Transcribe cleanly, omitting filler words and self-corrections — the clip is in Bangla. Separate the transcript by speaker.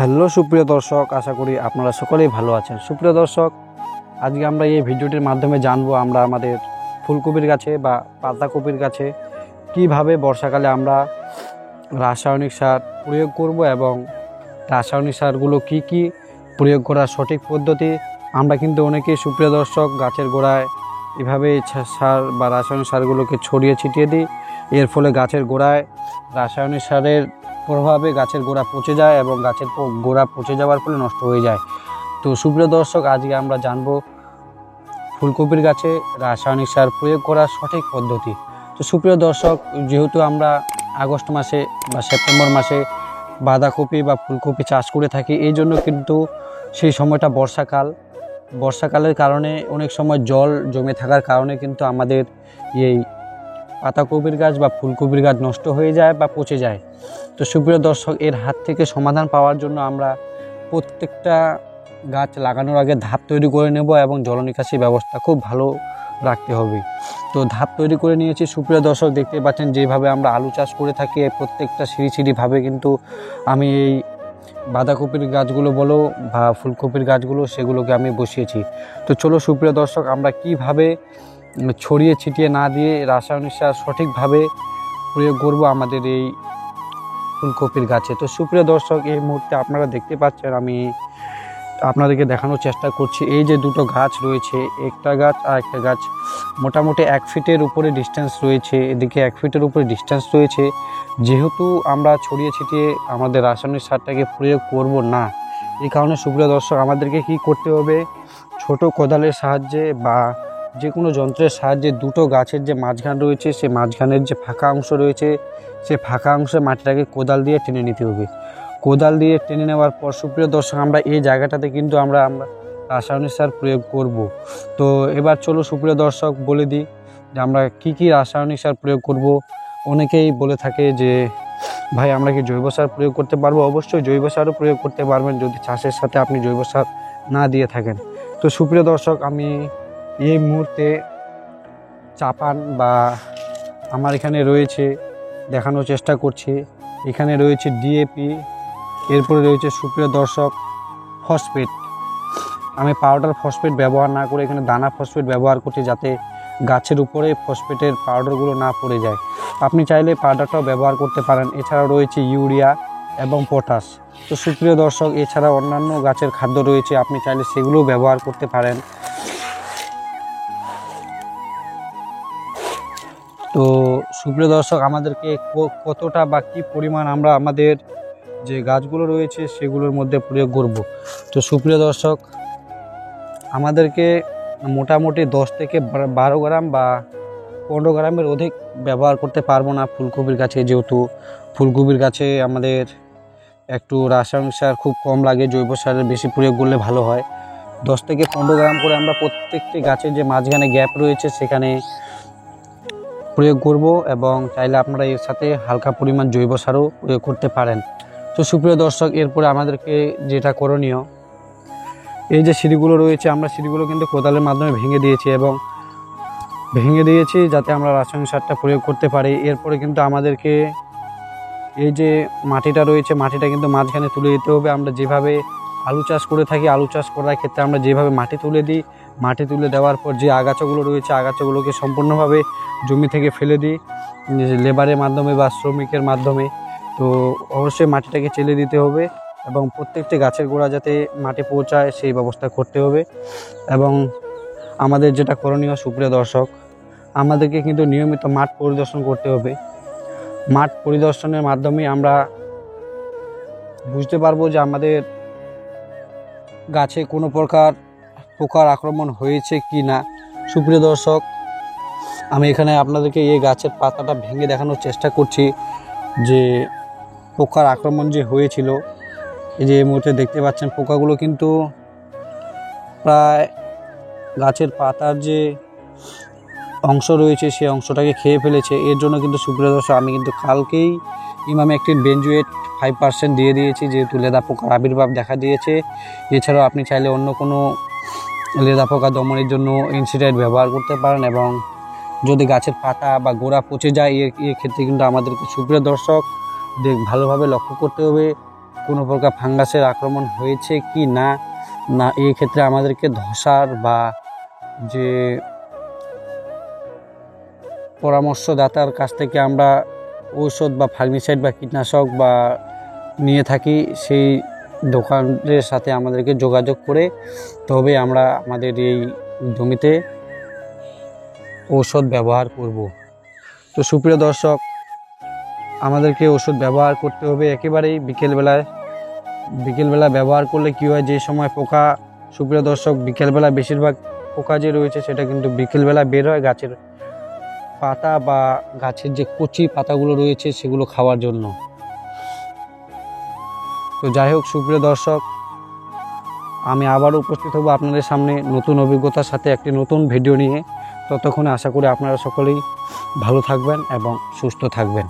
Speaker 1: হ্যালো সুপ্রিয় দর্শক, আশা করি আপনারা সকলেই ভালো আছেন। সুপ্রিয় দর্শক, আজকে আমরা এই ভিডিওটির মাধ্যমে জানবো আমরা আমাদের ফুলকপির গাছে বা পাতাকপির গাছে কিভাবে বর্ষাকালে আমরা রাসায়নিক সার প্রয়োগ করব এবং রাসায়নিক সারগুলো কি প্রয়োগ করার সঠিক পদ্ধতি। আমরা কিন্তু অনেকেই সুপ্রিয় দর্শক গাছের গোড়ায় এভাবে সার বা রাসায়নিক সারগুলোকে ছড়িয়ে ছিটিয়ে দিই। এর ফলে গাছের গোড়ায় রাসায়নিক সারের প্রভাবে গাছের গোড়া পচে যায় এবং গাছের গোড়া পচে যাওয়ার ফলে নষ্ট হয়ে যায়। তো সুপ্রিয় দর্শক, আজকে আমরা জানবো ফুলকপির গাছে রাসায়নিক সার প্রয়োগ করার সঠিক পদ্ধতি। তো সুপ্রিয় দর্শক, যেহেতু আমরা আগস্ট মাসে বা সেপ্টেম্বর মাসে বাঁধাকপি বা ফুলকপি চাষ করে থাকি, এই জন্য কিন্তু সেই সময়টা বর্ষাকালের কারণে অনেক সময় জল জমে থাকার কারণে কিন্তু আমাদের এই পাতাকপির গাছ বা ফুলকপির গাছ নষ্ট হয়ে যায় বা পচে যায়। তো সুপ্রিয় দর্শক, এর হাত থেকে সমাধান পাওয়ার জন্য আমরা প্রত্যেকটা গাছ লাগানোর আগে ধাপ তৈরি করে নেব এবং জল নিকাশি ব্যবস্থা খুব ভালো রাখতে হবে। তো ধাপ তৈরি করে নিয়েছি। সুপ্রিয় দর্শক, দেখতে পাচ্ছেন যেভাবে আমরা আলু চাষ করে থাকি, প্রত্যেকটা সিঁড়িভাবে কিন্তু আমি এই বাঁধাকপির গাছগুলো বলো বা ফুলকপির গাছগুলো সেগুলোকে আমি বসিয়েছি। তো চলো সুপ্রিয় দর্শক, আমরা কিভাবে ছড়িয়ে ছিটিয়ে না দিয়ে রাসায়নিক সার সঠিকভাবে প্রয়োগ করব আমাদের এই ফুলকপির গাছে। তো সুপ্রিয় দর্শক, এই মুহূর্তে আপনারা দেখতে পাচ্ছেন আমি আপনাদেরকে দেখানোর চেষ্টা করছি। এই যে দুটো গাছ রয়েছে, একটা গাছ আর একটা গাছ মোটামুটি 1 ফিটের উপরে ডিস্টেন্স রয়েছে, এদিকে 1 ফিটের উপরে ডিস্টেন্স রয়েছে। যেহেতু আমরা ছড়িয়ে ছিটিয়ে আমাদের রাসায়নিক সারটাকে প্রয়োগ করব না, এই কারণে সুপ্রিয় দর্শক আমাদেরকে কি করতে হবে, ছোট কোদালের সাহায্যে বা যে কোনো যন্ত্রের সাহায্যে দুটো গাছের যে মাঝখান রয়েছে, সে মাঝখানের যে ফাঁকা অংশ রয়েছে, সে ফাঁকা অংশে মাটিটাকে কোদাল দিয়ে টেনে নিতে হবে। কোদাল দিয়ে টেনে নেওয়ার পর সুপ্রিয় দর্শক, আমরা এই জায়গাটাতে কিন্তু আমরা রাসায়নিক সার প্রয়োগ করব। তো এবার চলো সুপ্রিয় দর্শক বলে দিই যে আমরা কি রাসায়নিক সার প্রয়োগ করব। অনেকেই বলে থাকে যে ভাই আমরা কি জৈব সার প্রয়োগ করতে পারবো? অবশ্যই জৈব সারও প্রয়োগ করতে পারবেন যদি চাষের সাথে আপনি জৈব সার না দিয়ে থাকেন। তো সুপ্রিয় দর্শক, আমি এই মুহূর্তে চাপান বা আমার এখানে রয়েছে, দেখানোর চেষ্টা করছি। এখানে রয়েছে ডিএপি, এরপরে রয়েছে সুপ্রিয় দর্শক ফসফেট। আমি পাউডার ফসফেট ব্যবহার না করে এখানে দানা ফসফেট ব্যবহার করছি, যাতে গাছের উপরে ফসফেটের পাউডারগুলো না পড়ে যায়। আপনি চাইলে পাউডারটাও ব্যবহার করতে পারেন। এছাড়াও রয়েছে ইউরিয়া এবং পটাশ। তো সুপ্রিয় দর্শক, এছাড়া অন্যান্য গাছের খাদ্য রয়েছে, আপনি চাইলে সেগুলোও ব্যবহার করতে পারেন। তো সুপ্রিয় দর্শক, আমাদেরকে কতটা বা কী পরিমাণ আমরা আমাদের যে গাছগুলো রয়েছে সেগুলোর মধ্যে প্রয়োগ করব। তো সুপ্রিয় দর্শক, আমাদেরকে মোটামুটি 10 থেকে 12 গ্রাম বা 15 গ্রামের অধিক ব্যবহার করতে পারবো না ফুলকপির গাছে, যেহেতু ফুলকপির গাছে আমাদের একটু রাসায়নিক সার খুব কম লাগে, জৈব সারের বেশি প্রয়োগ করলে ভালো হয়। 10 থেকে 15 গ্রাম করে আমরা প্রত্যেকটি গাছের যে মাঝখানে গ্যাপ রয়েছে সেখানে প্রয়োগ করব এবং চাইলে আপনারা এর সাথে হালকা পরিমাণ জৈব সারও প্রয়োগ করতে পারেন। তো সুপ্রিয় দর্শক, এরপরে আমাদেরকে যেটা করণীয়, এই যে সিঁড়িগুলো রয়েছে, আমরা সিঁড়িগুলো কিন্তু কোদালের মাধ্যমে ভেঙে দিয়েছি যাতে আমরা রাসায়নিক সারটা প্রয়োগ করতে পারি। এরপরে কিন্তু আমাদেরকে এই যে মাটিটা রয়েছে, মাটিটা কিন্তু মাঝখানে তুলে দিতে হবে। আমরা যেভাবে আলু চাষ করে থাকি, আলু চাষ করার ক্ষেত্রে আমরা যেভাবে মাটি তুলে দিই, মাটি তুলে দেওয়ার পর যে আগাছাগুলো রয়েছে আগাছাগুলোকে সম্পূর্ণভাবে জমি থেকে ফেলে দিই লেবারের মাধ্যমে বা শ্রমিকের মাধ্যমে। তো অবশ্যই মাটিটাকে চেলে দিতে হবে এবং প্রত্যেকটি গাছের গোড়া যাতে মাটি পৌঁছায় সেই ব্যবস্থা করতে হবে। এবং আমাদের যেটা করণীয় সুপ্রিয় দর্শক, আমাদেরকে কিন্তু নিয়মিত মাঠ পরিদর্শন করতে হবে। মাঠ পরিদর্শনের মাধ্যমে আমরা বুঝতে পারবো যে আমাদের গাছে কোনো প্রকার পোকার আক্রমণ হয়েছে কি না। সুপ্রিয় দর্শক, আমি এখানে আপনাদেরকে এই গাছের পাতাটা ভেঙে দেখানোর চেষ্টা করছি যে পোকার আক্রমণ যে হয়েছিল। এই যে এই মুহূর্তে দেখতে পাচ্ছেন পোকাগুলো কিন্তু প্রায় গাছের পাতার যে অংশ রয়েছে সেই অংশটাকে খেয়ে ফেলেছে। এর জন্য কিন্তু সুপ্রিয় দর্শক, আমি কিন্তু কালকেই ইমামেকটিন বেনজোয়েট 5% দিয়ে দিয়েছি, যেহেতু লেদা পোকার আবির্ভাব দেখা দিয়েছে। এছাড়াও আপনি চাইলে অন্য কোনো লেদা পোকা দমনের জন্য ইনসিডাইট ব্যবহার করতে পারেন। এবং যদি গাছের পাতা বা গোড়া পচে যায়, এর ক্ষেত্রে কিন্তু আমাদেরকে সুপ্রিয় দর্শক ভালোভাবে লক্ষ্য করতে হবে কোনো প্রকার ফাঙ্গাসের আক্রমণ হয়েছে কি না না এই ক্ষেত্রে আমাদেরকে ধসার বা যে পরামর্শদাতার কাছ থেকে আমরা ঔষধ বা ফার্মিসাইড বা কীটনাশক বা নিয়ে থাকি, সেই দোকানের সাথে আমাদেরকে যোগাযোগ করে তবে আমরা আমাদের এই জমিতে ঔষধ ব্যবহার করব। তো সুপ্রিয় দর্শক, আমাদেরকে ওষুধ ব্যবহার করতে হবে একেবারেই বিকেলবেলা ব্যবহার করলে কী হয়, যে সময় পোকা, সুপ্রিয় দর্শক, বিকেলবেলা বেশিরভাগ পোকা যে রয়েছে সেটা কিন্তু বিকেলবেলা বের হয় গাছের পাতা বা গাছের যে কচি পাতাগুলো রয়েছে সেগুলো খাওয়ার জন্য। তো যাই হোক সুপ্রিয় দর্শক, আমি আবারও উপস্থিত হব আপনাদের সামনে নতুন অভিজ্ঞতার সাথে একটি নতুন ভিডিও নিয়ে। ততক্ষণে আশা করি আপনারা সকলেই ভালো থাকবেন এবং সুস্থ থাকবেন।